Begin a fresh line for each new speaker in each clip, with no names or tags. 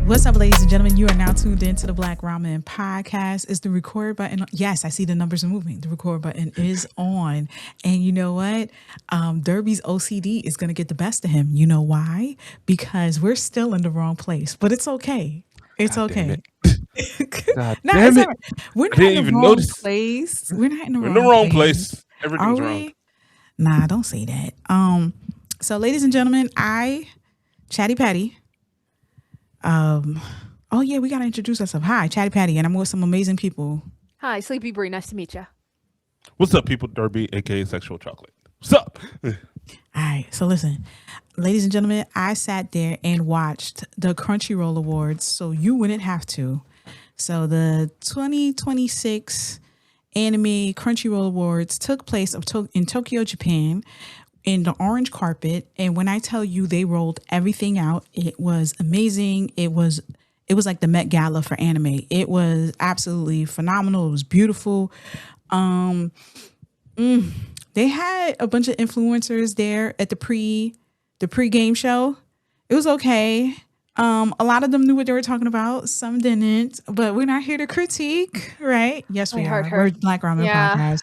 What's up, ladies and gentlemen? You are now tuned into the Black Ramen Podcast. Is the record button? Yes, I see the numbers are moving. The record button is on. And you know what? Derby's OCD is going to get the best of him. You know why? Because we're still in the wrong place. But it's okay. It's
God
okay.
God
No,
damn
it's
it.
all right. We're not
didn't
in the
even
wrong
notice.
place. We're not in the
We're in
wrong
the wrong
place.
place. Everything's
Are
wrong.
we? Nah, don't say that. So ladies and gentlemen, Chatty Patty. Oh yeah, we gotta introduce ourselves. Hi, Chatty Patty, and I'm with some amazing people.
Hi, Sleepy Bree. Nice to meet you.
What's up, people? Derby, aka Sexual Chocolate. What's up?
All right, so listen, ladies and gentlemen, I sat there and watched the Crunchyroll Awards, so you wouldn't have to. So the 2026 Anime Crunchyroll Awards took place in Tokyo, Japan, in the orange carpet, and when I tell you they rolled everything out, it was amazing. It was like the Met Gala for anime. It was absolutely phenomenal. It was beautiful. They had a bunch of influencers there at the pre-game show. It was okay. A lot of them knew what they were talking about. Some didn't, but we're not here to critique, right? Yes, we are. We're Black Ramen Podcast.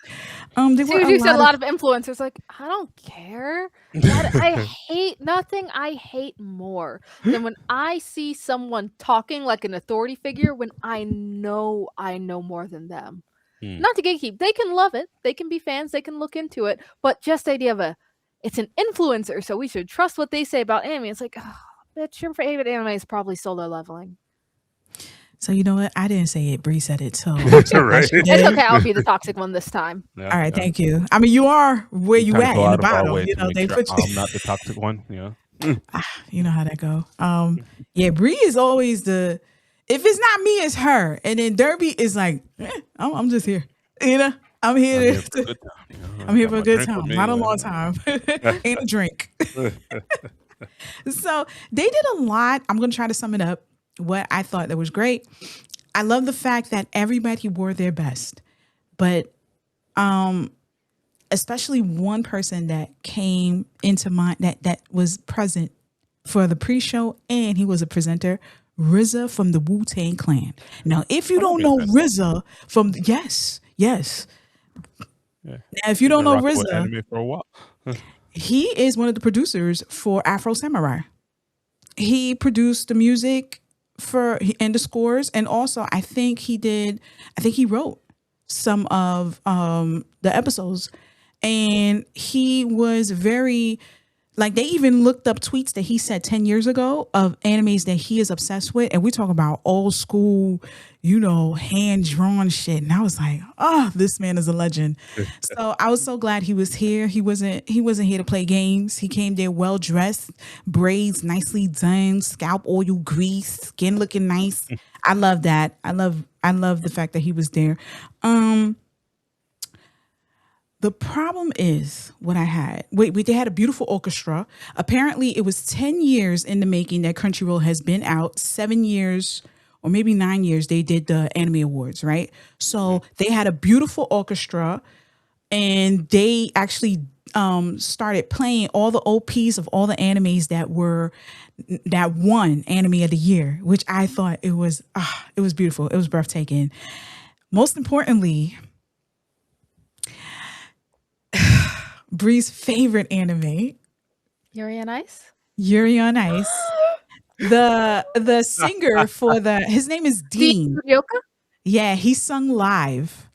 You said a lot of influencers. Like, I don't care. I hate nothing. I hate more than when I see someone talking like an authority figure when I know more than them. Not to gatekeep. They can love it. They can be fans. They can look into it. But just the idea of it's an influencer, so we should trust what they say about anime. It's like, oh, bitch, your favorite anime is probably Solo Leveling.
So you know what? I didn't say it. Bree said it. So
Right.
It's okay. I'll be the toxic one this time.
Yeah, all right. Yeah. Thank you. I mean, you are where you at in the bottom. You know, they put you.
I'm not the toxic one. Yeah.
You know how that go. Yeah, Bree is always the. If it's not me, it's her. And then Derby is like, I'm just here. You know, I'm here for a good time. Not a long time. Ain't a drink. So they did a lot. I'm going to try to sum it up. What I thought that was great. I love the fact that everybody wore their best, but especially one person that came into mind that was present for the pre-show, and he was a presenter, RZA from the Wu-Tang Clan. Now, if you don't know RZA from yes. Yeah. Now, if you don't know RZA,
for a while.
he is one of the producers for Afro Samurai. He produced the music and the scores, and also I think he wrote some of the episodes, and he was very like, they even looked up tweets that he said 10 years ago of animes that he is obsessed with, and we talk about old school, hand-drawn shit, and I was like, oh, this man is a legend. So I was so glad he was here. He wasn't here to play games. He came there well dressed, braids nicely done, scalp oil grease, skin looking nice. I love that. I love the fact that he was there. The problem is what I had. They had a beautiful orchestra. Apparently, it was 10 years in the making that Crunchyroll has been out. 7 years or maybe 9 years they did the Anime Awards, right? So they had a beautiful orchestra, and they actually started playing all the OPs of all the animes that won Anime of the Year, which I thought it was beautiful. It was breathtaking. Most importantly, Bree's favorite anime,
Yuri on Ice.
Yuri on Ice. The singer for his name is Dean.
Yoka?
Yeah, he sung live.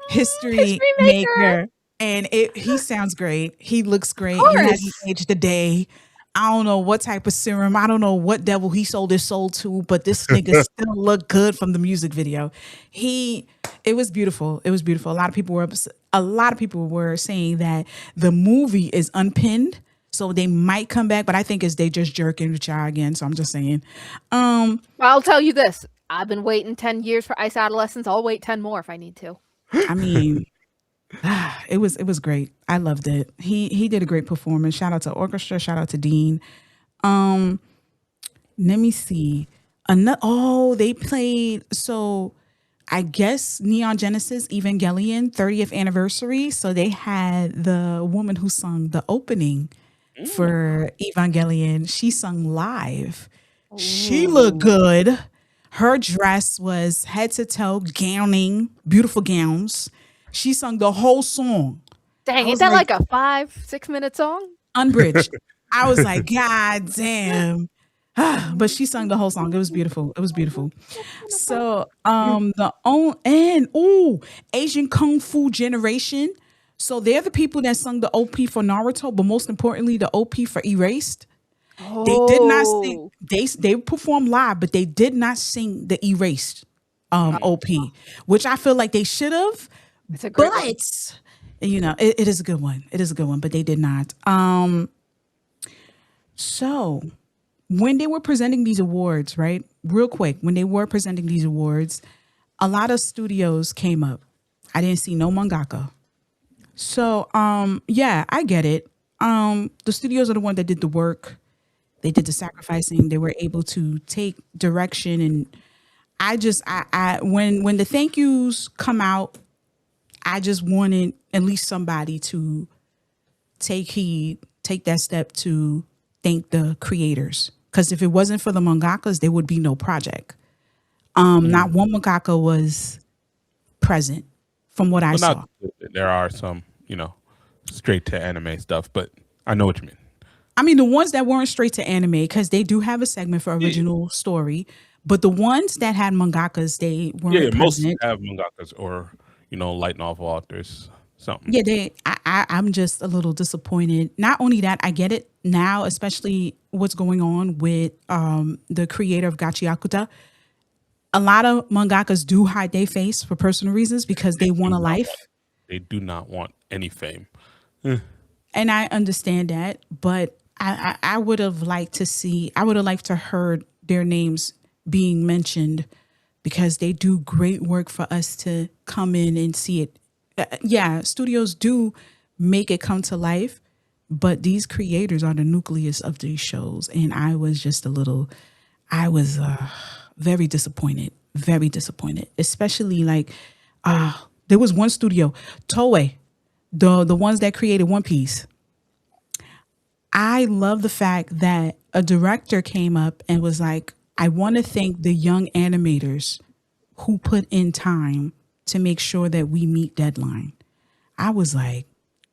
History Maker. And he sounds great. He looks great. He hasn't aged a day. I don't know what type of serum. I don't know what devil he sold his soul to, but this nigga still looked good from the music video. It was beautiful. It was beautiful. A lot of people were saying that the movie is unpinned, so they might come back, but I think they just jerking with y'all again. So I'm just saying.
I'll tell you this. I've been waiting 10 years for Ice Adolescence. I'll wait 10 more if I need to.
I mean, it was great. I loved it. He did a great performance. Shout out to orchestra. Shout out to Dean. Let me see. They played. So I guess Neon Genesis Evangelion 30th anniversary. So they had the woman who sung the opening for Evangelion. She sung live. She looked good. Her dress was head to toe gowning, beautiful gowns. She sung the whole song.
Dang, is that like a 5-6 minute song?
Unbridged. I was like, God damn. But she sung the whole song. It was beautiful. It was beautiful. So Asian Kung Fu Generation. So they're the people that sung the OP for Naruto, but most importantly, the OP for Erased.
Oh.
They did not sing. They performed live, but they did not sing the Erased OP, which I feel like they should have.
It's a great one.
You know, it is a good one. It is a good one, but they did not. So when they were presenting these awards, right? Real quick, when they were presenting these awards, a lot of studios came up. I didn't see no mangaka. So yeah, I get it. The studios are the one that did the work. They did the sacrificing. They were able to take direction, and when the thank yous come out, I just wanted at least somebody to take that step to thank the creators. Because if it wasn't for the mangakas, there would be no project. Not one mangaka was present from what I saw.
There are some, straight to anime stuff, but I know what you mean.
I mean, the ones that weren't straight to anime, because they do have a segment for original story, but the ones that had mangakas, they weren't present.
Most have mangakas or, light novel authors, something.
Yeah, I'm just a little disappointed. Not only that, I get it now, especially what's going on with the creator of Gachiakuta. A lot of mangakas do hide their face for personal reasons because they want a life.
They do not want any fame.
And I understand that, but I would have liked to heard their names being mentioned because they do great work for us to come in and see it. Yeah, studios do make it come to life, but these creators are the nucleus of these shows. And I was very disappointed, especially there was one studio, Toei, the ones that created One Piece. I love the fact that a director came up and was like, I want to thank the young animators who put in time to make sure that we meet deadline. I was like,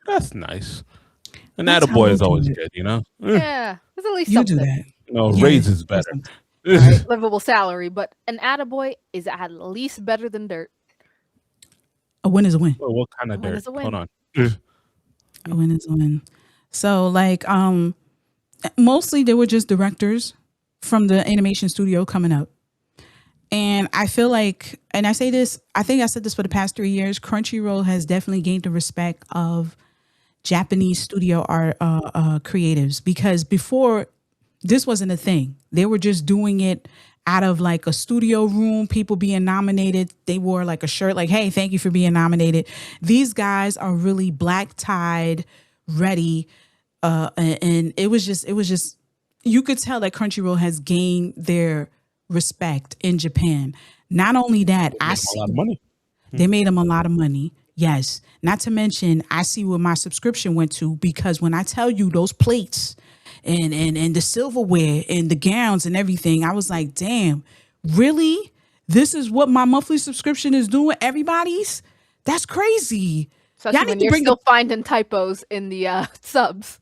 that's nice. An attaboy is always good,
Yeah, there's at least
you
something.
do that.
Raise is better.
Right, livable salary, but an attaboy is at least better than dirt.
A win is a win.
Well, what kind of dirt? Hold on.
A win is a win. So mostly they were just directors from the animation studio coming up. And I feel like, and I say this, I think I said this for the past 3 years, Crunchyroll has definitely gained the respect of Japanese studio art creatives, because before this wasn't a thing. They were just doing it out of like a studio room, people being nominated. They wore like a shirt like, hey, thank you for being nominated. These guys are really black tied, ready. And it was just, you could tell that Crunchyroll has gained their respect in Japan. Not only that, they made them a lot of money. Yes. Not to mention, I see where my subscription went to, because when I tell you those plates and the silverware and the gowns and everything, I was like, damn, really? This is what my monthly subscription is doing? Everybody's? That's crazy.
Especially when you're still finding typos in the subs.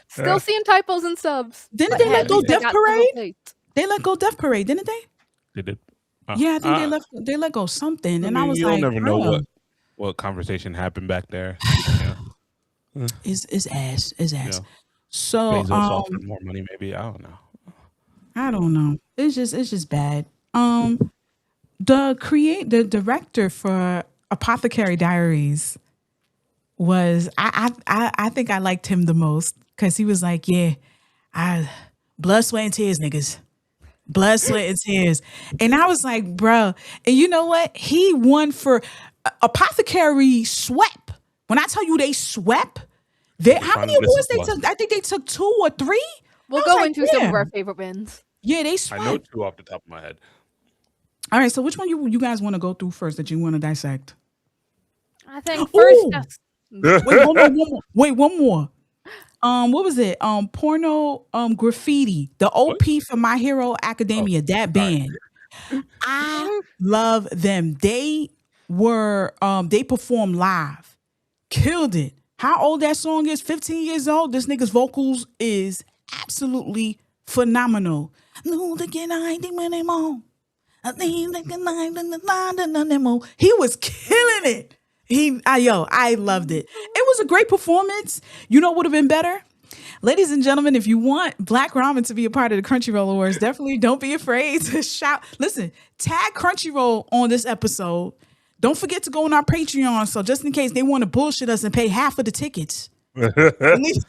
Still seeing typos in subs.
Didn't they let go Death Parade? They let go Death Parade, didn't they?
They did.
Yeah, I think they let go something. And I was like,
you'll never know what conversation happened back there.
It's ass. It's ass.
Yeah.
So
offered more money, maybe. I don't know. It's
just bad. The director for Apothecary Diaries was I think I liked him the most, because he was like, yeah, blood, sweat, and tears, niggas. Blood, sweat, and tears. And I was like, bro, and you know what? He won for Apothecary swept. When I tell you they swept, how many awards they took? I think they took 2 or 3.
We'll go into some of our favorite wins.
Yeah, they swept.
I know 2 off the top of my head.
All right, so which one you guys want to go through first that you want to dissect?
I think first.
Wait, one more. what was it? Porno Graffiti, the
What?
OP for My Hero
Oh,
Academia, that
sorry.
band. I love them. They performed live. Killed it. How old that song is? 15 years old. This nigga's vocals is absolutely phenomenal. No, he was killing it. I loved it. It was a great performance. You know what would have been better? Ladies and gentlemen, if you want Black Ramen to be a part of the Crunchyroll Awards, definitely don't be afraid to shout. Listen, tag Crunchyroll on this episode. Don't forget to go on our Patreon. So just in case they want to bullshit us and pay half of the tickets. At least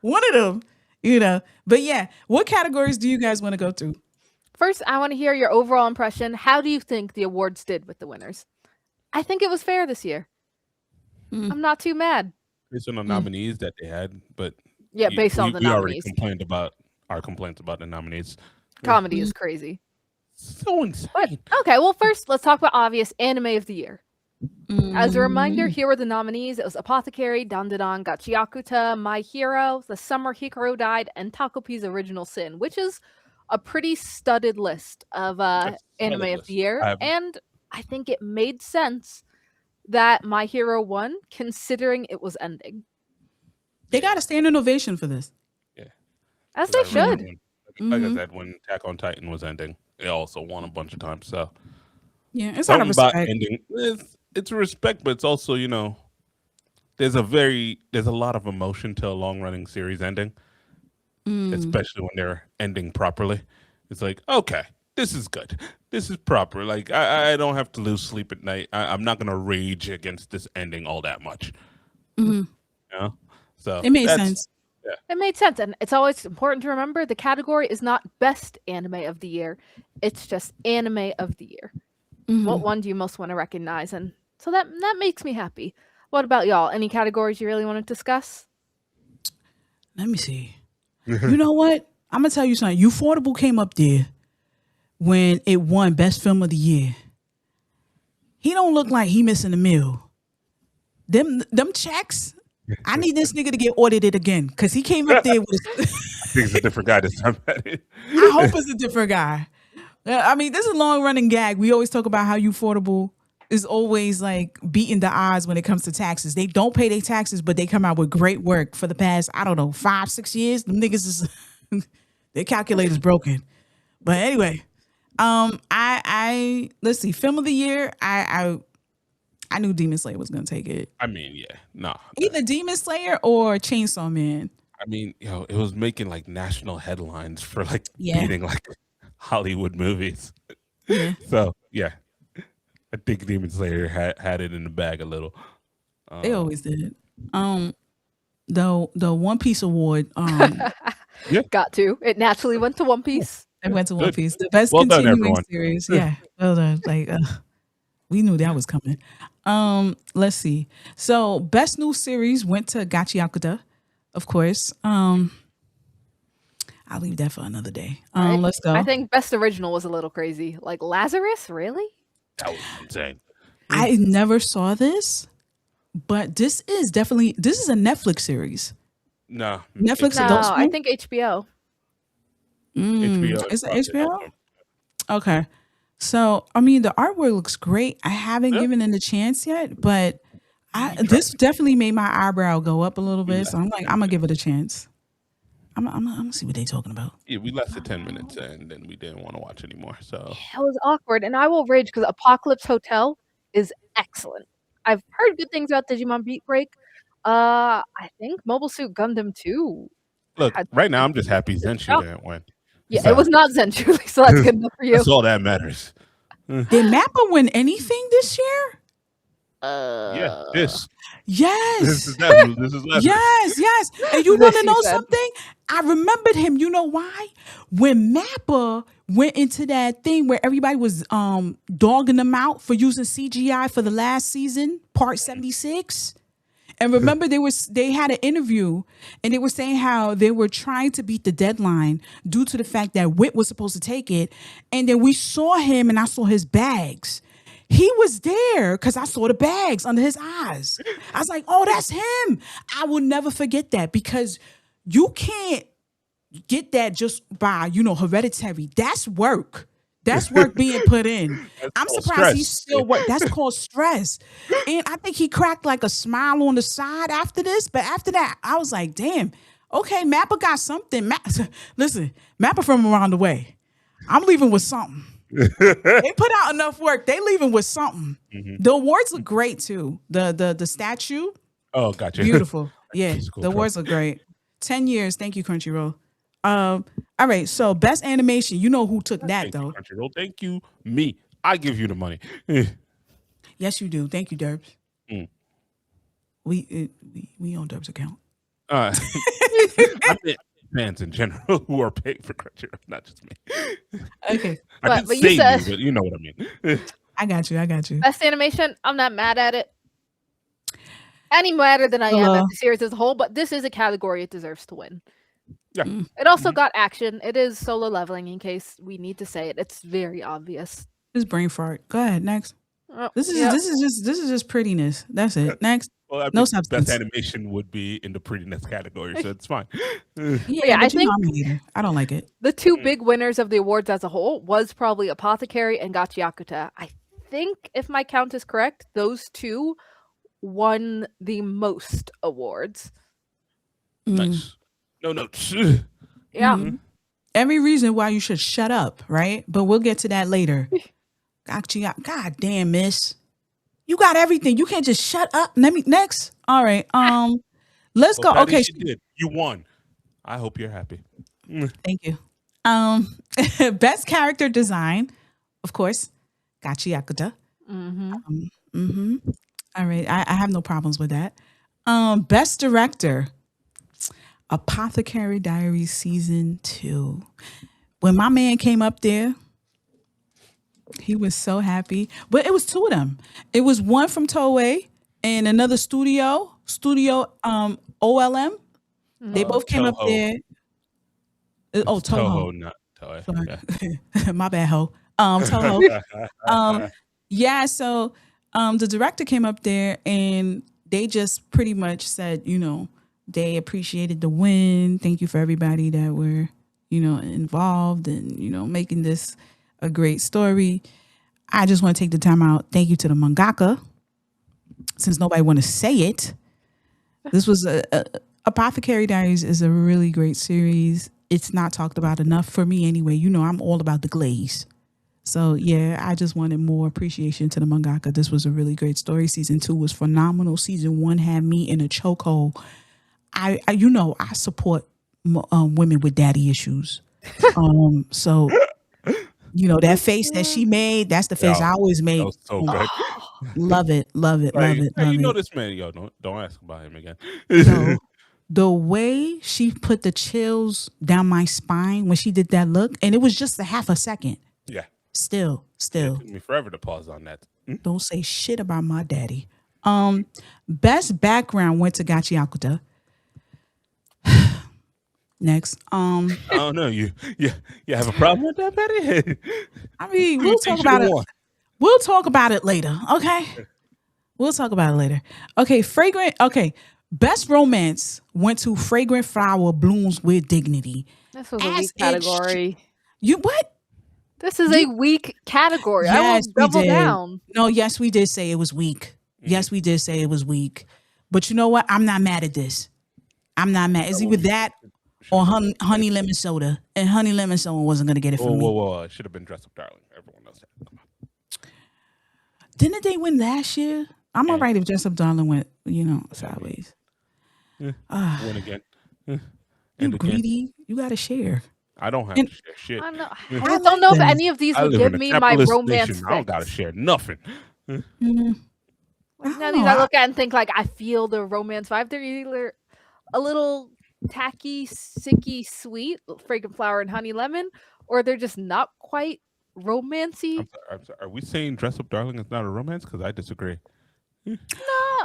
one of them, you know. But yeah, what categories do you guys want to go through?
First, I want to hear your overall impression. How do you think the awards did with the winners? I think it was fair this year. I'm not too mad.
Based on the nominees that they had, but
yeah, based on the
we already
nominees.
complained about our complaints about the nominees.
Comedy is crazy.
So insane.
But, okay, well, first, let's talk about obvious anime of the year. As a reminder, here were the nominees. It was Apothecary, Dandadan, Gachiakuta, My Hero, The Summer Hikaru Died, and Takopi's Original Sin, which is a pretty studded list of anime of the year. And I think it made sense that My Hero won, considering it was ending.
They got a standing ovation for this.
Yeah.
As they should.
Like I said, when Attack on Titan was ending, it also won a bunch of times. So
yeah, it's not a respect.
About ending. It's a respect, but it's also, you know, there's a lot of emotion to a long running series ending, especially when they're ending properly. It's like, okay, this is good. This is proper. Like I don't have to lose sleep at night. I'm not gonna rage against this ending all that much. You know? So
it made sense.
Yeah. It made sense, and it's always important to remember the category is not best anime of the year. It's just anime of the year. What one do you most want to recognize? And so that makes me happy. What about y'all? Any categories you really want to discuss?
Let me see. You know what? I'm gonna tell you something. Ufotable came up there when it won Best Film of the Year. He don't look like he missing a meal. Them checks. I need this nigga to get audited again because he came up there with.
I think it's a different guy this time.
I hope it's a different guy. I mean, this is a long running gag. We always talk about how Ufotable is always like beating the odds when it comes to taxes. They don't pay their taxes, but they come out with great work for the past, 5-6 years. Them niggas is their calculator's broken. But anyway, I let's see, Film of the Year. I knew Demon Slayer was gonna take it.
I mean, yeah, no.
Either Demon Slayer or Chainsaw Man.
I mean, it was making like national headlines for like beating like Hollywood movies. Yeah. So yeah, I think Demon Slayer had it in the bag a little.
They always did. The One Piece award.
Got to. It naturally went to One Piece.
It went to One Piece. The best continuing series. Yeah. Well done. Like we knew that was coming. Let's see. So best new series went to Gachiakuta, of course. I'll leave that for another day. Let's go.
I think best original was a little crazy. Like Lazarus, really?
That was insane.
I never saw this, but this is a Netflix series.
No.
Netflix
no,
Adult Swim?
I think HBO.
HBO. Is it HBO? Okay. So, I mean, the artwork looks great. I haven't given it a chance yet, but this definitely made my eyebrow go up a little bit. So I'm like, I'm going to give it a chance. I'm gonna see what they're talking about.
Yeah, we lasted 10 minutes and then we didn't want to watch anymore. So
it was awkward, and I will rage because Apocalypse Hotel is excellent. I've heard good things about Digimon Beat Break. I think Mobile Suit Gundam 2.
Look, right now I'm just happy Zenshu didn't win.
Yeah, it was not Zenshu, so that's good enough for you.
That's all that matters.
Did Mappa win anything this year?
Yeah, this.
Yes.
This is Lazarus.
Yes. And you want to know something? I remembered him. You know why? When Mappa went into that thing where everybody was dogging them out for using CGI for the last season, part 76. And remember, they had an interview and they were saying how they were trying to beat the deadline due to the fact that Wit was supposed to take it. And then we saw him and I saw his bags. He was there because I saw the bags under his eyes. I was like, oh, that's him. I will never forget that because you can't get that just by, hereditary. That's work. That's work being put in. I'm surprised he's still work. That's called stress. And I think he cracked like a smile on the side after this. But after that, I was like, damn, okay, Mappa got something. Listen, Mappa from around the way. I'm leaving with something. They put out enough work. They leaving with something. Mm-hmm. The awards look great too. The statue.
Oh, gotcha.
Beautiful. Yeah, the awards look great. 10 years. Thank you, Crunchyroll. All right, so best animation. You know who took that though?
Crunchyroll. Thank you, me. I give you the money.
Yes, you do. Thank you, Derbs. We on Derbs' account.
I mean, fans in general who are paid for Crunchyroll, not just me.
Okay,
but you said, but you know what I mean.
I got you.
Best animation. I'm not mad at it. Any madder than I am at the series as a whole, but this is a category it deserves to win.
Yeah.
It also got action. It is solo leveling in case we need to say it. It's very obvious.
It's brain fart. Go ahead, next. This is just prettiness. That's it. Next.
Well,
no substance.
Best animation would be in the prettiness category, so it's fine.
I think
I don't like it.
The two big winners of the awards as a whole was probably Apothecary and Gachiakuta. I think, if my count is correct, those two won the most awards.
Nice. No notes.
Yeah.
Mm-hmm. Every reason why you should shut up, right? But we'll get to that later. God damn, miss. You got everything. You can't just shut up. Next. All right. Let's go.
Patty,
okay.
You won. I hope you're happy.
Thank you. Best character design, of course, Gachiakuta. All right. I have no problems with that. Best director, Apothecary Diaries Season 2. When my man came up there, he was so happy. But it was two of them. It was one from Toei and another studio OLM. They both came up there. Oh, Toho.
Not Toei.
Yeah. My bad, ho. Toho. Yeah, so the director came up there and they just pretty much said, they appreciated the win. Thank you for everybody that were, involved and, making this a great story. I just want to take the time out. Thank you to the mangaka. Since nobody want to say it, this was Apothecary Diaries is a really great series. It's not talked about enough for me anyway. I'm all about the glaze. So yeah, I just wanted more appreciation to the mangaka. This was a really great story. Season 2 was phenomenal. Season 1 had me in a chokehold. I support women with daddy issues. So that face that she made, that's the face I always made.
That was so good.
Love it.
This man, don't ask about him again.
So, the way she put the chills down my spine when she did that look, and it was just a half a second.
Yeah.
Still.
It took me forever to pause on that.
Don't say shit about my daddy. Best background went to Gachiakuta. Next.
I don't know. You have a problem with that, Betty?
I mean, we'll talk about it. We'll talk about it later. Okay. We'll talk about it later. Okay. Best romance went to Fragrant Flower Blooms with Dignity.
This was a weak category.
You what?
This is a weak category. Yes, I will double down.
No, yes, we did say it was weak. Yes, we did say it was weak. But you know what? I'm not mad at this. I'm not mad. It's either that or honey lemon soda. And honey lemon soda wasn't going to get it from me.
Whoa. It should have been Dress Up Darling. Everyone knows that. Come on.
Didn't they win last year? I'm all right if Dress Up Darling went, sideways.
Win again.
You greedy. You got to share.
I don't have to share shit.
I don't know if any of these would give me my romance fix.
I don't got to share nothing.
None of these I look at and think I feel the romance vibe. They're either a little tacky, sicky, sweet, fragrant flower and honey lemon, or they're just not quite romancy.
I'm sorry. Are we saying Dress Up Darling is not a romance? Because I disagree.
No,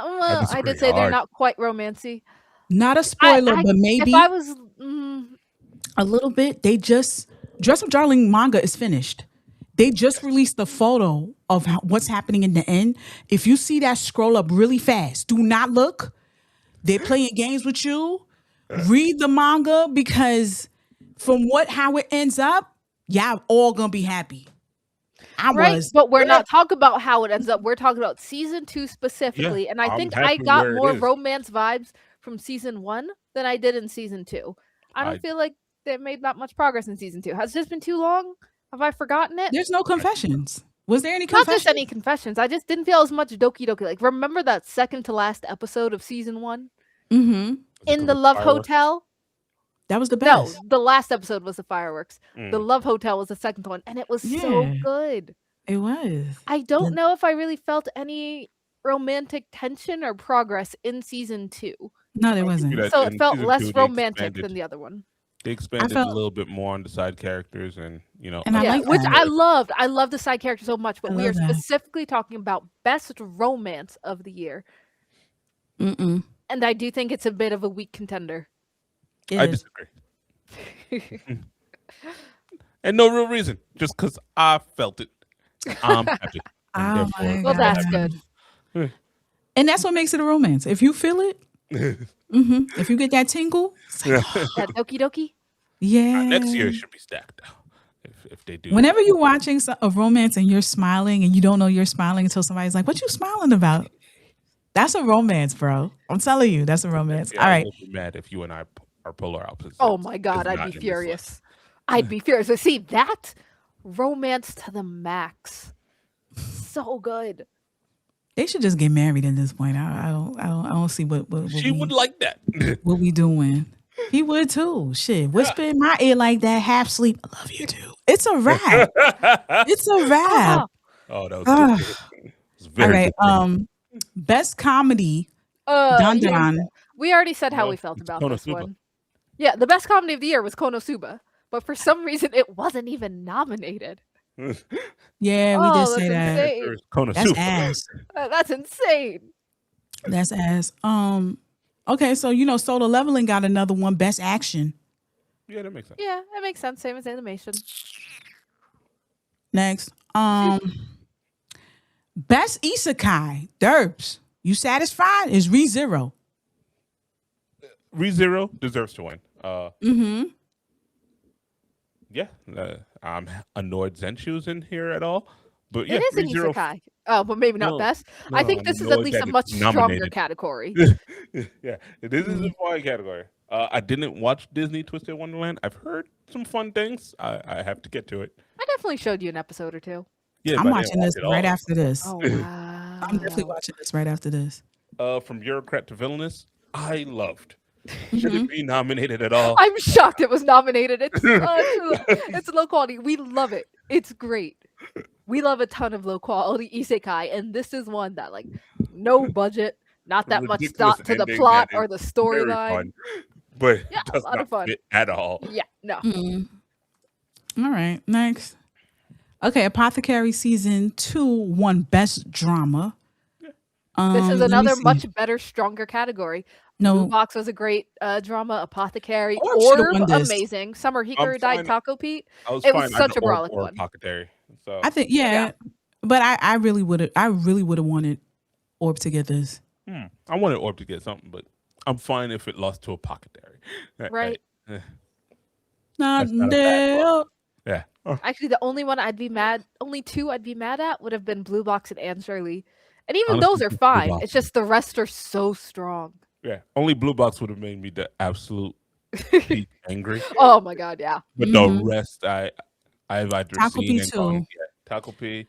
well, I did say they're not quite romancy.
Not a spoiler, but maybe
if I was
a little bit. They just Dress Up Darling manga is finished. They just released the photo of what's happening in the end, if you see that scroll up really fast, do not look. They're playing games with you. Read the manga, because from how it ends up, y'all all gonna be happy.
But we're not talking about how it ends up. We're talking about season 2 specifically.
Yeah,
and I think I got more romance vibes from season 1 than I did in season 2. I don't feel like they made that much progress in season 2. Has it just been too long? Have I forgotten it?
There's no confessions. Was there any confessions?
Not just any confessions. I just didn't feel as much Doki Doki. Like, remember that second to last episode of season 1?
Mm-hmm.
In the Love Hotel?
That was the best.
No, the last episode was the fireworks. The Love Hotel was the second one, and it was so good.
It was.
I don't know if I really felt any romantic tension or progress in season 2.
No, there wasn't.
So it felt less romantic than the other one.
They expanded a little bit more on the side characters, and
and I
which I loved. I love the side characters so much, but we are specifically talking about best romance of the year.
Mm-mm.
And I do think it's a bit of a weak contender.
I disagree. And no real reason, just because I felt it. I'm happy.
Well, that's good.
And that's what makes it a romance. If you feel it, if you get that tingle, like,
that Doki Doki.
Yeah.
Next year it should be stacked though. If they do.
Whenever you're watching a romance and you're smiling and you don't know you're smiling until somebody's like, "What you smiling about?" That's a romance, bro. I'm telling you, that's a romance.
Yeah,
all right.
I would be mad if you and I are polar opposites.
Oh my God, I'd be furious. I'd be furious. But see, that romance to the max. So good.
They should just get married at this point. I don't see what
she would like that.
What we doing? He would too. Shit, whisper in my ear like that, half sleep. I love you too. It's a wrap. It's a wrap.
Oh, that was good.
All right. Best comedy. Dandan.
We already said how we felt about this one. Yeah, the best comedy of the year was Konosuba, but for some reason it wasn't even nominated.
Yeah, we did say that.
That's
ass.
That's insane.
That's ass. Okay, so Solo Leveling got another one, Best Action.
Yeah, that makes sense.
Yeah, that makes sense. Same as animation.
Next, Best Isekai. Derbs, you satisfied? Is ReZero.
ReZero deserves to win. Yeah, I'm annoyed Zenshu's in here at all. But yeah,
it is an Isekai. Oh, but maybe not best. I think this is at least a much stronger category.
Yeah, this is a fine category. I didn't watch Disney Twisted Wonderland. I've heard some fun things. I have to get to it.
I definitely showed you an episode or two.
Yeah,
I'm watching this right after this.
Oh, wow.
I'm definitely watching this right after this.
From Bureaucrat to Villainous, I loved. Should it be nominated at all?
I'm shocked it was nominated. It's low quality. We love it. It's great. We love a ton of low quality isekai, and this is one that, like, no budget, not that much thought to the plot or the storyline.
But
yeah,
does
a lot of fun
fit at all.
Yeah, no.
All right, next. Okay, Apothecary Season 2 won Best Drama.
This is another much better, stronger category.
No,
Blue Box was a great drama. Apothecary,
Orb
amazing. Summer Hikaru died. Taco Pete. It was such a brolic one.
Apothecary. So
I think but I really would have wanted Orb to get this.
I wanted Orb to get something, but I'm fine if it lost to Apothecary.
Right.
Not there.
Yeah.
Actually, the only one only two I'd be mad at would have been Blue Box and Anne Shirley. And even those are fine. It's just the rest are so strong.
Yeah. Only Blue Box would have made me the absolute angry.
Oh my God, yeah.
But the rest I've either
Taco
seen
P too.
Taco P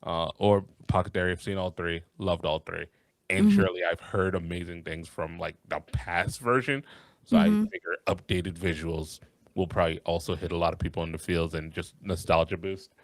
or Apothecary. I've seen all three. Loved all three. And Shirley, I've heard amazing things from like the past version. So I figure updated visuals will probably also hit a lot of people in the fields and just nostalgia boost.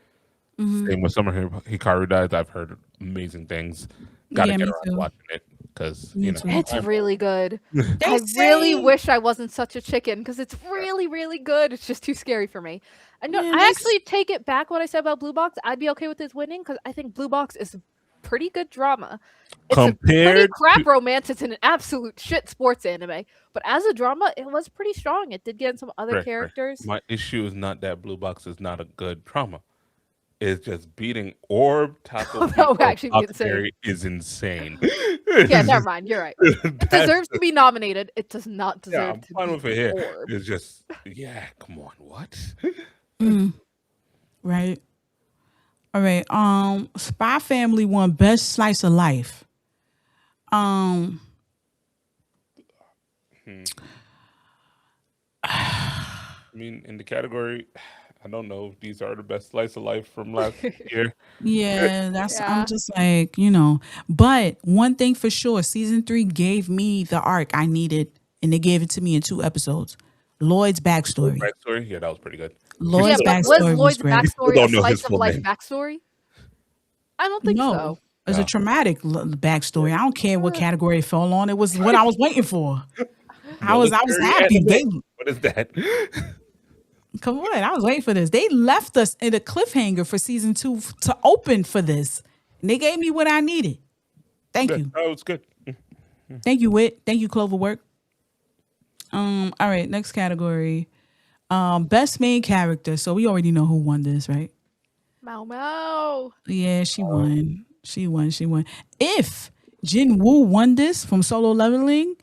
Same with Summer Hikaru Dies. I've heard amazing things. Gotta get around to watching it because
it's really good. I really wish I wasn't such a chicken because it's really, really good. It's just too scary for me. I actually take it back what I said about Blue Box. I'd be okay with this winning because I think Blue Box is pretty good drama. It's a pretty crap romance. It's an absolute shit sports anime. But as a drama, it was pretty strong. It did get in some other characters.
My issue is not that Blue Box is not a good drama. is just beating Orb, Taco
That would
or
actually be insane.
Huckberry is insane.
Yeah, never mind. You're right. It deserves to be nominated. It does not
Yeah,
deserve
I'm
to
fine
be
with it here.
Orb.
It's just, yeah, come on, what?
Right. All right. Spy Family won Best Slice of Life.
I mean, in the category, I don't know if these are the best slice of life from last year.
Yeah, that's.
Yeah.
I'm just like, But one thing for sure, season 3 gave me the arc I needed, and they gave it to me in 2 episodes. Lloyd's backstory.
Backstory, yeah, that was pretty good.
Lloyd's
Yeah, but
backstory
was
was
Lloyd's
great.
backstory
don't
a
know his
slice of
full
life
name.
backstory? I don't think
No,
so.
it was a
No.
traumatic backstory. I don't care what category it fell on. It was what I was waiting for. I was happy.
What is that?
Come on, I was waiting for this. They left us in a cliffhanger for season 2 to open for this, and they gave me what I needed. Thank you.
Oh, it's good.
Thank you, Wit. Thank you, Cloverwork. All right, next category. Best main character. So we already know who won this, right?
Mau.
Yeah, she won. She won. If Jin Woo won this from Solo Leveling,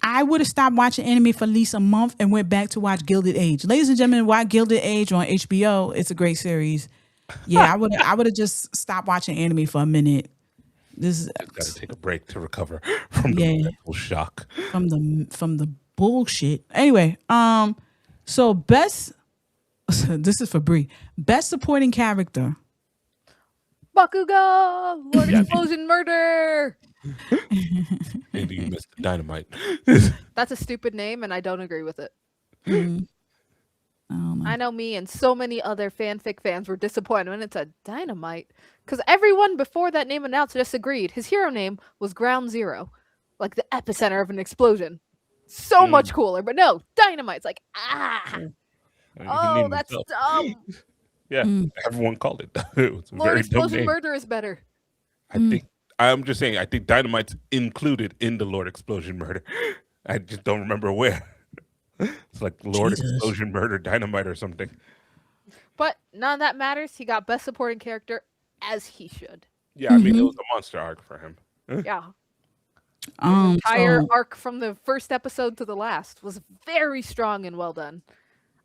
I would have stopped watching anime for at least a month and went back to watch Gilded Age. Ladies and gentlemen, watch Gilded Age on HBO. It's a great series. Yeah, I would have just stopped watching anime for a minute. This is
Got to take a break to recover from the mental shock.
from the bullshit. Anyway, so best. This is for Brie. Best supporting character.
Bakugo! Lord Explosion Murder!
Maybe you missed the dynamite.
That's a stupid name, and I don't agree with it. I know me and so many other fanfic fans were disappointed when it said Dynamite. Because everyone before that name announced disagreed. His hero name was Ground Zero. Like the epicenter of an explosion. So much cooler. But no, Dynamite's like, oh, that's dumb.
Yeah, everyone called it. It was a
Lord
very dumb
Explosion
name.
Murder is better.
I'm just saying, I think Dynamite's included in the Lord Explosion Murder. I just don't remember where. It's like Lord Explosion Murder Dynamite or something.
But none of that matters. He got best supporting character as he should.
Yeah, I mean, it was a monster arc for him.
Yeah. The entire arc from the first episode to the last was very strong and well done.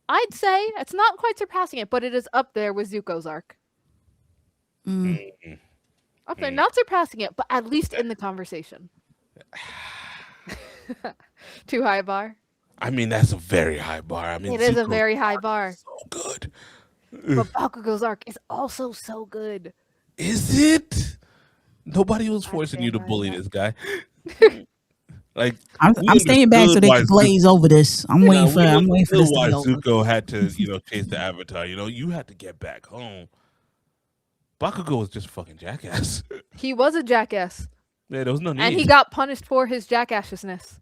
I'd say it's not quite surpassing it, but it is up there with Zuko's arc. Up there, not surpassing it, but at least in the conversation. Too high a bar?
I mean, that's a very high bar. I mean,
it is a very high bar.
So good.
But Bakugo's arc is also so good.
Is it? Nobody was forcing you to bully this guy. Like
I'm staying back so they can glaze over this. I'm waiting for this to
why
be over.
Zuko had to, chase the Avatar. You had to get back home. Bakugo was just a fucking jackass.
He was a jackass.
Yeah, there was no need.
And he got punished for his jackassness.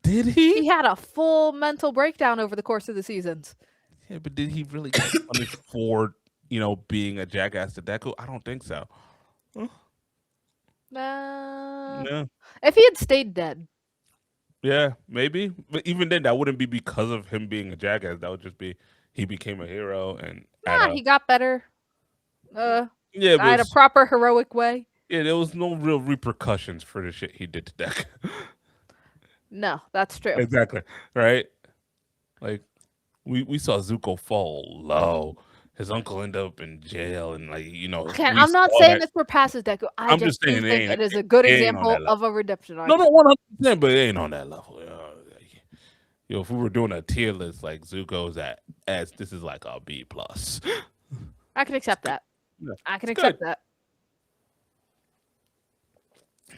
Did he?
He had a full mental breakdown over the course of the seasons.
Yeah, but did he really get punished for, being a jackass to Deku? I don't think so. Huh?
No. If he had stayed dead.
Yeah, maybe. But even then, that wouldn't be because of him being a jackass. That would just be he became a hero and
he got better.
Yeah,
had a proper heroic way.
Yeah, there was no real repercussions for the shit he did to Deku.
No, that's true.
Exactly. Right? Like we saw Zuko fall low. His uncle ended up in jail and
Okay, I'm not saying this surpasses Deku. I'm just saying it is a good example of a redemption arc.
No, 100%, but it ain't on that level. If we were doing a tier list, like Zuko's at S, this is like a B+.
I can accept that.
Yeah,
I can accept that.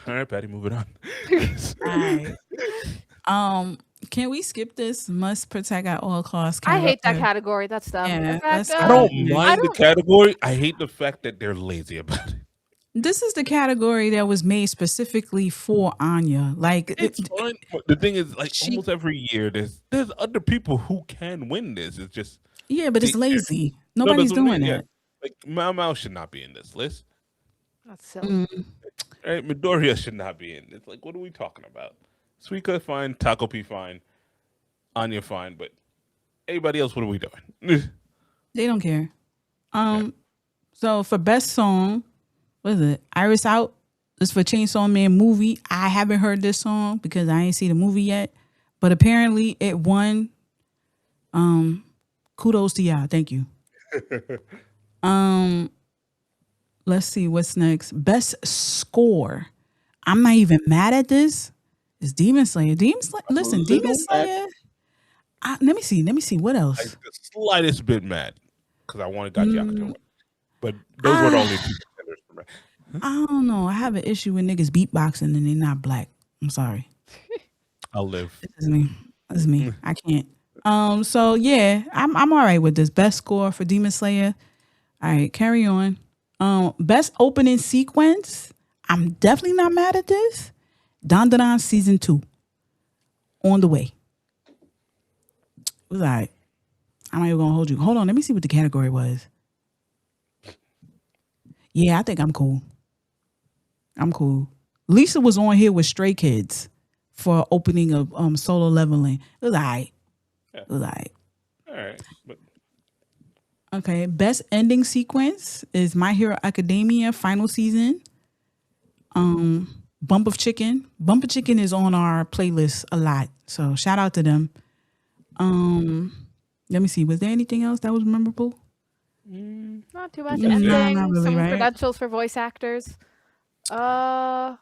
All right, Patty, moving on.
All right. Can we skip this? Must protect at all costs.
I hate that category. That's dumb.
Yeah,
I don't mind the category. I hate the fact that they're lazy about it.
This is the category that was made specifically for Anya. Like
it's fun. The thing is, almost every year, there's other people who can win this. It's just
but it's lazy. Nobody's doing that.
Yeah. Like Mao should not be in this list.
That's silly.
Right, Midoriya should not be in. It's like, what are we talking about? Suika fine, Taco P fine, Anya fine, but everybody else, what are we doing?
They don't care. So for best song, what is it? Iris Out. This for Chainsaw Man movie. I haven't heard this song because I ain't seen the movie yet. But apparently it won. Kudos to y'all. Thank you. Let's see what's next. Best score. I'm not even mad at this. It's Demon Slayer. Listen, Demon Slayer. Let me see. What else?
Like the slightest bit mad because I wanted Gachiakuta, but those were the only two contenders for me.
I don't know. I have an issue with niggas beatboxing and they're not black. I'm sorry.
I'll live.
This is me. I can't. So yeah, I'm all right with this. Best score for Demon Slayer. All right, carry on. Best opening sequence. I'm definitely not mad at this. Dandadan season 2. On the way. It was all right. I'm not even gonna hold you. Hold on, let me see what the category was. Yeah, I think I'm cool. Lisa was on here with Stray Kids for opening of Solo Leveling. It was all right.
All right. But
okay, best ending sequence is My Hero Academia final season. Bump of Chicken. Bump of Chicken is on our playlist a lot. So shout out to them. Let me see. Was there anything else that was memorable?
Not too much.
No,
Ending,
not really,
some
right?
credentials for voice actors. I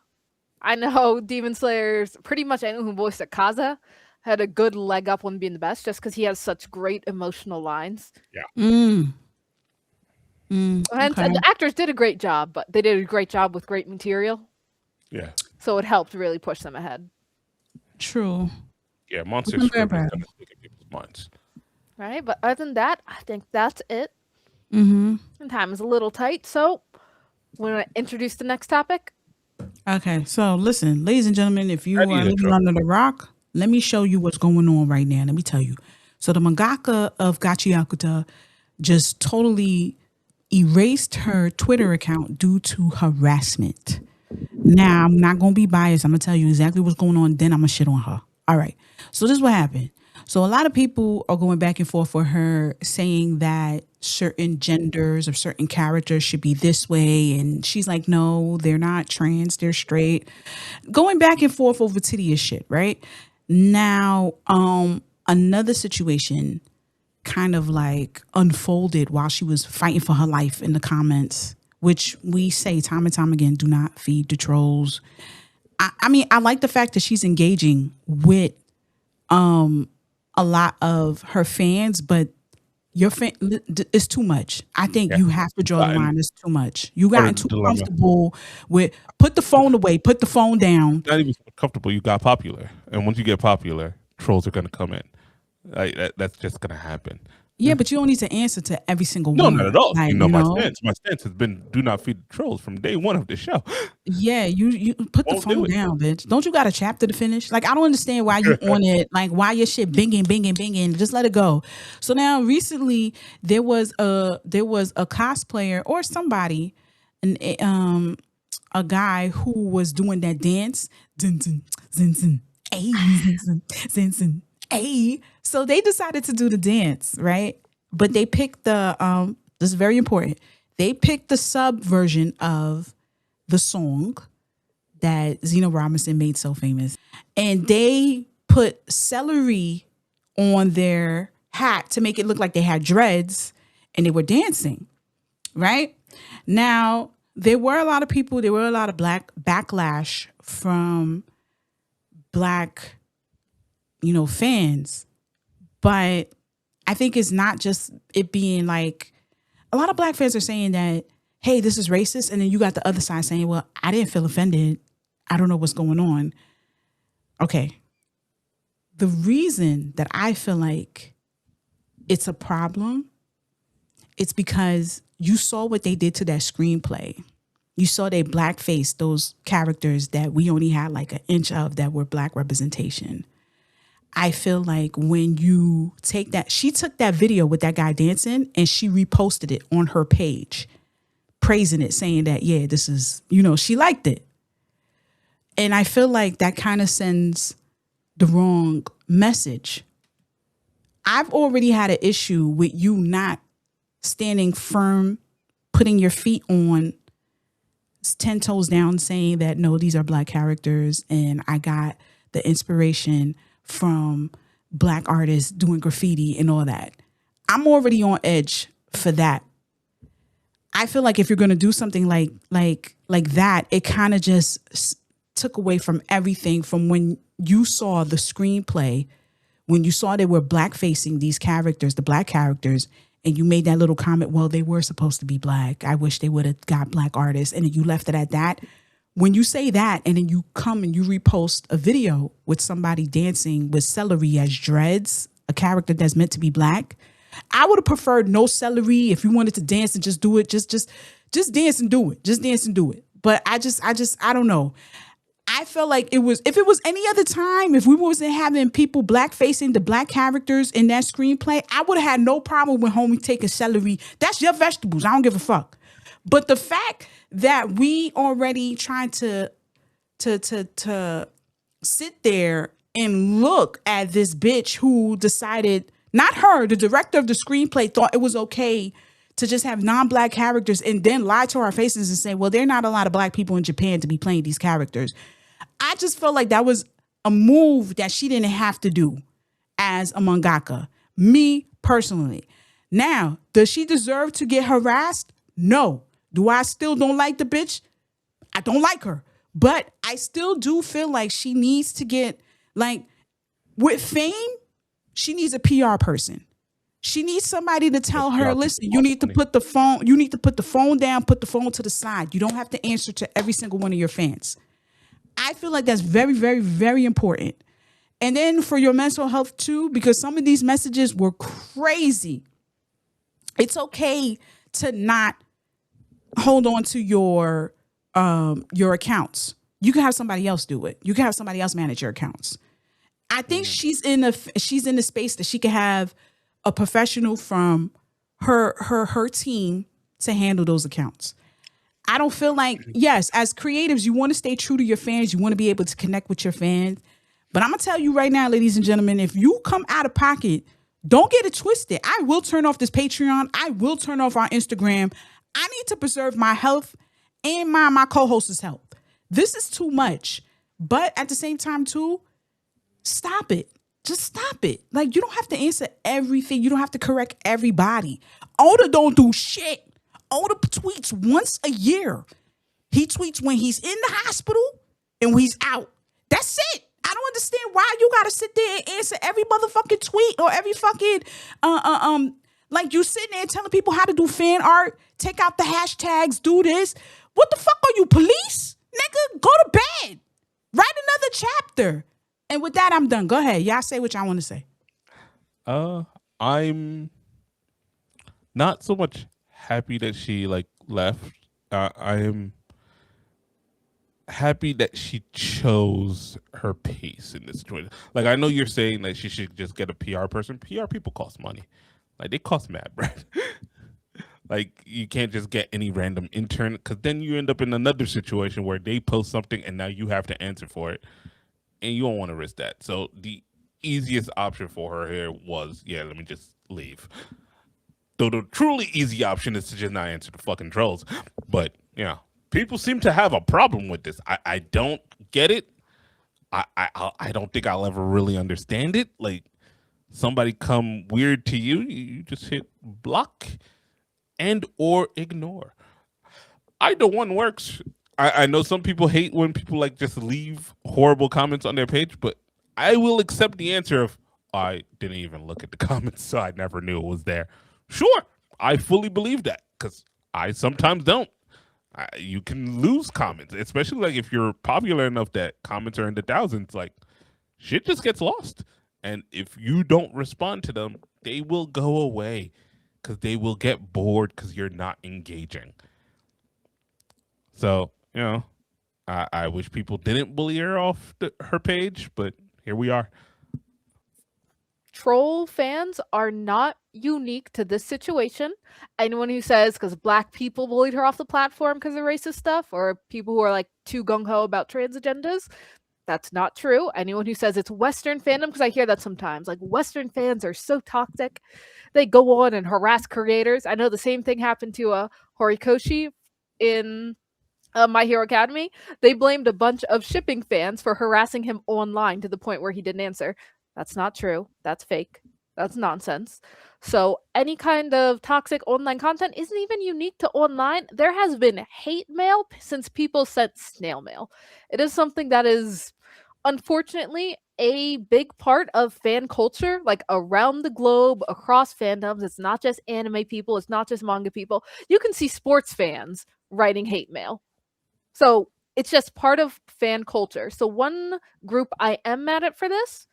know Demon Slayer's pretty much anyone who voiced Akaza had a good leg up on being the best just because he has such great emotional lines.
Okay.
And the actors did a great job, but they did a great job with great material.
yeah.
So it helped really push them ahead.
True.
Yeah, Monster Script is going to stick in people's minds.
Right? But other than that, I think that's it.
Mm-hmm.
And time is a little tight, so we're going to introduce the next topic.
Okay, so listen, ladies and gentlemen, if you
I
are
need a
living
trouble.
under the rock, let me show you what's going on right now. Let me tell you. So the mangaka of Gachiakuta just totally erased her Twitter account due to harassment. Now, I'm not going to be biased. I'm going to tell you exactly what's going on. Then I'm going to shit on her. All right. So this is what happened. So a lot of people are going back and forth with her saying that certain genders or certain characters should be this way. And she's like, no, they're not trans. They're straight. Going back and forth over tedious shit, right? Now, another situation kind of like unfolded while she was fighting for her life in the comments, which we say time and time again, do not feed the trolls. I mean, I like the fact that she's engaging with a lot of her fans, but your fan, it's too much. I think you have to draw the line. It's too much. You gotten too comfortable with put the phone away, put the phone down.
Not even so comfortable. You got popular, and once you get popular, trolls are going to come in. That's just going to happen.
Yeah, but you don't need to answer to every single
No,
one.
not at all.
Like,
you know, my stance. My stance has been do not feed the trolls from day one of the show.
Yeah, you put the phone down, bitch. Don't you got a chapter to finish? Like, I don't understand why you on it. Like, why your shit binging. Just let it go. So now, recently, there was a cosplayer or somebody, a guy who was doing that dance. Zin, zin, zin, zin, ay, zin, zin, zin, zin, ay. So they decided to do the dance, right? But they picked the this is very important. They picked the sub version of the song that Zena Robinson made so famous. And they put celery on their hat to make it look like they had dreads and they were dancing, right? Now, there were a lot of people, there were a lot of backlash from black, fans. But I think it's not just it being like, a lot of black fans are saying that, hey, this is racist. And then you got the other side saying, well, I didn't feel offended. I don't know what's going on. Okay. The reason that I feel like it's a problem, it's because you saw what they did to that screenplay. You saw they blackface those characters that we only had like an inch of that were black representation. I feel like when you take that, she took that video with that guy dancing and she reposted it on her page, praising it, saying that, yeah, this is, she liked it. And I feel like that kind of sends the wrong message. I've already had an issue with you not standing firm putting your feet on 10 toes down saying that, no, these are Black characters and I got the inspiration from Black artists doing graffiti and all that. I'm already on edge for that. I feel like if you're going to do something like that, it kind of just took away from everything from when you saw the screenplay, when you saw they were Black facing these characters, the Black characters, and you made that little comment, well, they were supposed to be Black. I wish they would have got Black artists. And then you left it at that. When you say that and then you come and you repost a video with somebody dancing with celery as dreads, a character that's meant to be Black, I would have preferred no celery. If you wanted to dance and just do it, just dance and do it. Just dance and do it. But I don't know. I felt like if it was any other time, if we wasn't having people Black facing the Black characters in that screenplay, I would have had no problem with homie taking celery. That's your vegetables. I don't give a fuck. But the fact that we already trying to sit there and look at this bitch who decided, not her, the director of the screenplay thought it was okay to just have non-Black characters and then lie to our faces and say, well, there are not a lot of Black people in Japan to be playing these characters. I just felt like that was a move that she didn't have to do as a mangaka. Me personally. Now, does she deserve to get harassed? No. Do I still don't like the bitch? I don't like her. But I still do feel like she needs to get, like, with fame, she needs a PR person. She needs somebody to tell her, listen, you need to put the phone down, put the phone to the side. You don't have to answer to every single one of your fans. I feel like that's very, very, very important. And then for your mental health too, because some of these messages were crazy. It's okay to not hold on to your accounts. You can have somebody else do it. You can have somebody else manage your accounts. I think she's in a space that she can have a professional from her team to handle those accounts. I don't feel like, yes, as creatives, you want to stay true to your fans. You want to be able to connect with your fans. But I'm going to tell you right now, ladies and gentlemen, if you come out of pocket, don't get it twisted. I will turn off this Patreon. I will turn off our Instagram. I need to preserve my health and my co-host's health. This is too much. But at the same time, too, stop it. Just stop it. Like, you don't have to answer everything. You don't have to correct everybody. Oda don't do shit. Oda tweets once a year. He tweets when he's in the hospital and when he's out. That's it. I don't understand why you gotta sit there and answer every motherfucking tweet or every fucking like you sitting there telling people how to do fan art, take out the hashtags, do this. What the fuck are you, police? Nigga, go to bed. Write another chapter. And with that, I'm done. Go ahead. Y'all say what y'all want to say.
I'm not so much happy that she left. I am happy that she chose her pace in this situation. Like, I know you're saying that she should just get a PR person. PR people cost money. Like, they cost mad, right? Like, you can't just get any random intern, because then you end up in another situation where they post something and now you have to answer for it, and you don't want to risk that. So the easiest option for her here was, yeah, let me just leave. Though the truly easy option is to just not answer the fucking trolls. But, you know, people seem to have a problem with this. I don't get it. I don't think I'll ever really understand it. Like, somebody come weird to you, you just hit block and or ignore. Either one works. I know some people hate when people just leave horrible comments on their page, but I will accept the answer of, I didn't even look at the comments, so I never knew it was there. Sure, I fully believe that, because I sometimes don't. You can lose comments, especially if you're popular enough that comments are in the thousands. Like, shit just gets lost. And if you don't respond to them, they will go away, because they will get bored because you're not engaging. So, you know, I wish people didn't bully her off her page, but here we are.
Troll fans are not unique to this situation. Anyone who says because Black people bullied her off the platform because of racist stuff, or people who are too gung-ho about trans agendas, That's not true. Anyone who says it's Western fandom, because I hear that sometimes, like Western fans are so toxic, they go on and harass creators. I know the same thing happened to Horikoshi in My Hero Academy. They blamed a bunch of shipping fans for harassing him online to the point where he didn't answer. That's not true. That's fake. That's nonsense. So any kind of toxic online content isn't even unique to online. There has been hate mail since people sent snail mail. It is something that is unfortunately a big part of fan culture, like around the globe, across fandoms. It's not just anime people, it's not just manga people. You can see sports fans writing hate mail. So it's just part of fan culture. So one group I am mad at for this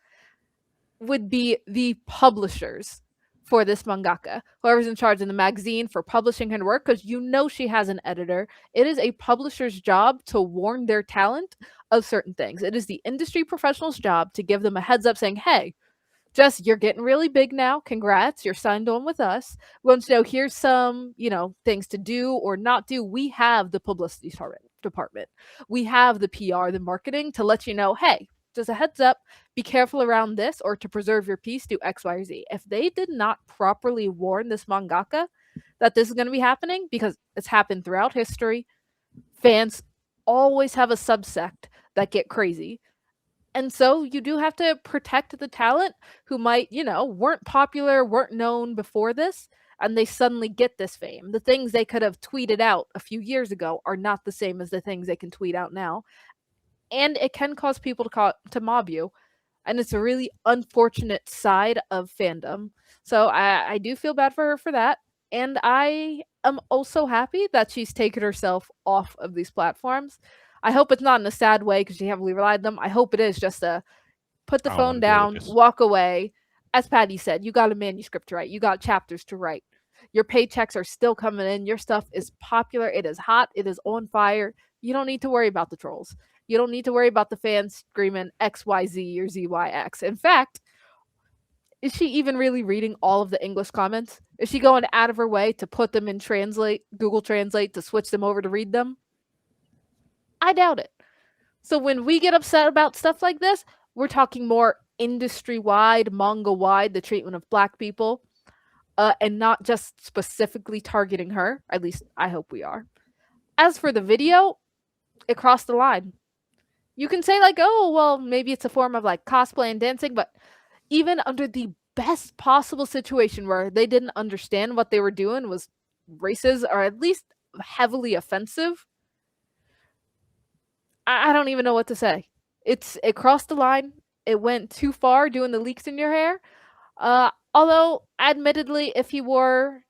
would be the publishers for this mangaka, whoever's in charge in the magazine for publishing her work, because she has an editor. It is a publisher's job to warn their talent of certain things. It is the industry professional's job to give them a heads up saying, hey, you're getting really big now. Congrats, you're signed on with us. We want to know, here's some, things to do or not do. We have the publicity department. We have the PR, the marketing to let you know, hey, just a heads up, be careful around this, or to preserve your peace, do X, Y, or Z. If they did not properly warn this mangaka that this is going to be happening, because it's happened throughout history, fans always have a subsect that get crazy. And so you do have to protect the talent who might, weren't popular, weren't known before this, and they suddenly get this fame. The things they could have tweeted out a few years ago are not the same as the things they can tweet out now. And it can cause people to mob you. And it's a really unfortunate side of fandom. So I do feel bad for her for that. And I am also happy that she's taken herself off of these platforms. I hope it's not in a sad way because she heavily relied on them. I hope it is just a put the phone down, walk away. As Patty said, you got a manuscript to write. You got chapters to write. Your paychecks are still coming in. Your stuff is popular. It is hot. It is on fire. You don't need to worry about the trolls. You don't need to worry about the fans screaming XYZ or ZYX. In fact, is she even really reading all of the English comments? Is she going out of her way to put them in Google Translate, to switch them over to read them? I doubt it. So when we get upset about stuff like this, we're talking more industry-wide, manga-wide, the treatment of Black people, and not just specifically targeting her. At least I hope we are. As for the video, it crossed the line. You can say oh, well, maybe it's a form of cosplay and dancing, but even under the best possible situation where they didn't understand what they were doing was racist or at least heavily offensive, I don't even know what to say. It crossed the line. It went too far doing the leaks in your hair. Although, admittedly, if he wore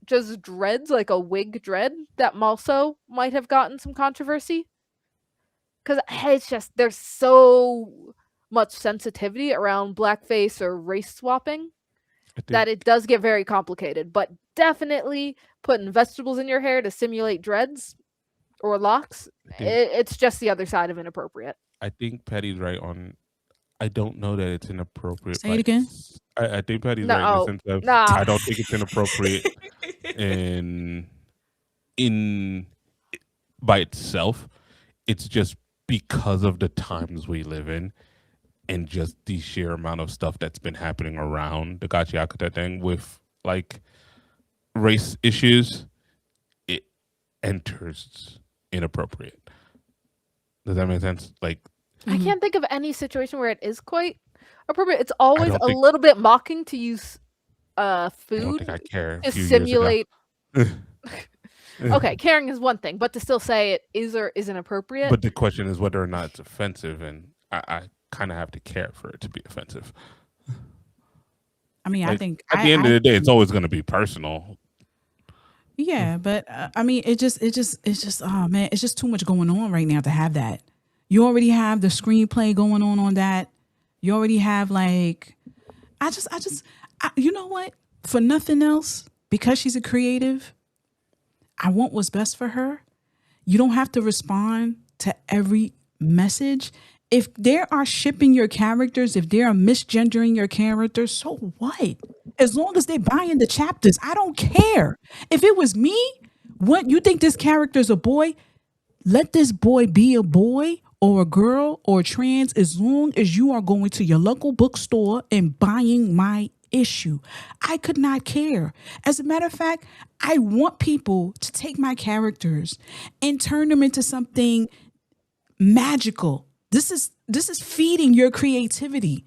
just dreads, like a wig dread, that also might have gotten some controversy. Because it's just, there's so much sensitivity around blackface or race swapping that it does get very complicated. But definitely putting vegetables in your hair to simulate dreads or locks, it's just the other side of inappropriate.
I think Patty's right on. I don't know that it's inappropriate.
Say it again.
I think Patty's right in the sense of I don't think it's inappropriate in by itself. It's just because of the times we live in and just the sheer amount of stuff that's been happening around the Gachiakuta thing with race issues, it enters inappropriate. Does that make sense?
I can't think of any situation where it is quite appropriate. It's always a little bit mocking to use food
I don't think I care
to simulate. Okay, caring is one thing, but to still say it is or isn't appropriate.
But the question is whether or not it's offensive, and I kind of have to care for it to be offensive.
I mean, I think
at the end of the day, it's always going to be personal.
Yeah, but I mean, it's just, oh man, it's just too much going on right now to have that. You already have the screenplay going on that. You already have you know what? For nothing else, because she's a creative, I want what's best for her. You don't have to respond to every message. If they are shipping your characters, if they are misgendering your characters, so what? As long as they're buying the chapters, I don't care. If it was me, what you think this character's a boy? Let this boy be a boy or a girl or trans as long as you are going to your local bookstore and buying my issue. I could not care. As a matter of fact, I want people to take my characters and turn them into something magical. This is feeding your creativity.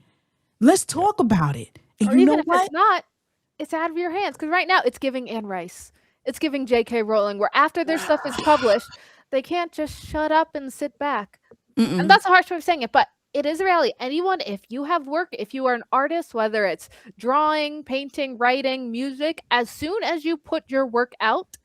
Let's talk about it. And
or
you
even
know
if
what?
it's not, it's out of your hands. Because right now it's giving Anne Rice. It's giving J.K. Rowling, where after their stuff is published, they can't just shut up and sit back. And that's a harsh way of saying it, but it is a reality. Anyone, if you have work, if you are an artist, whether it's drawing, painting, writing, music, as soon as you put your work out,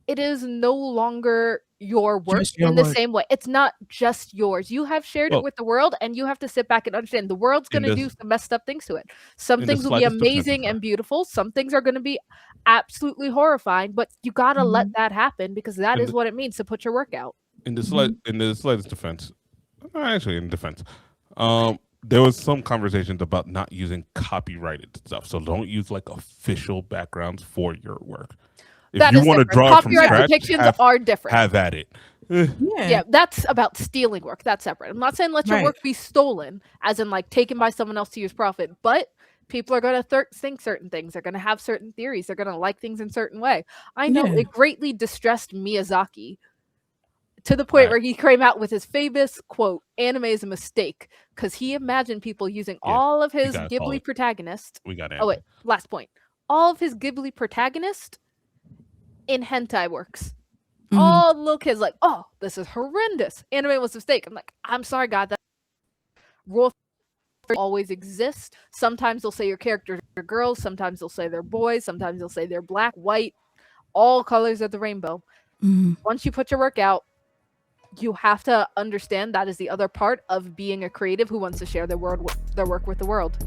it is no longer your work in the same way. It's not just yours. You have shared it with the world, and you have to sit back and understand the world's going to do some messed up things to it. Some things will be amazing and beautiful. Some things are going to be absolutely horrifying, but you got to let that happen, because that is what it means to put your work out.
In the slightest defense, actually in defense, there was some conversations about not using copyrighted stuff. So don't use like official backgrounds for your work. If
that
you want to draw it from scratch,
are different.
Have at it.
Yeah, that's about stealing work. That's separate. I'm not saying let your work be stolen, as in like taken by someone else to use profit, but people are going to think certain things. They're going to have certain theories. They're going to like things in a certain way. I know it greatly distressed Miyazaki to the point where he came out with his famous quote, "Anime is a mistake," because he imagined people using all of his Ghibli protagonists. Last point. All of his Ghibli protagonists in hentai works. All the little kids like, oh, this is horrendous. Anime was a mistake. I'm like, I'm sorry, God. That rule always exists. Sometimes they'll say your characters are girls. Sometimes they'll say they're boys. Sometimes they'll say they're black, white, all colors of the rainbow. Once you put your work out, you have to understand that is the other part of being a creative who wants to share their work with the world.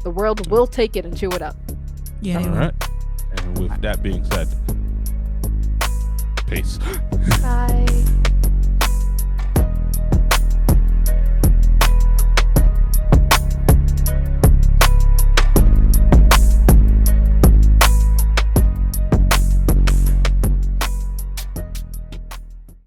The world will take it and chew it up.
Yeah.
All right. And with that being said, peace.
Bye.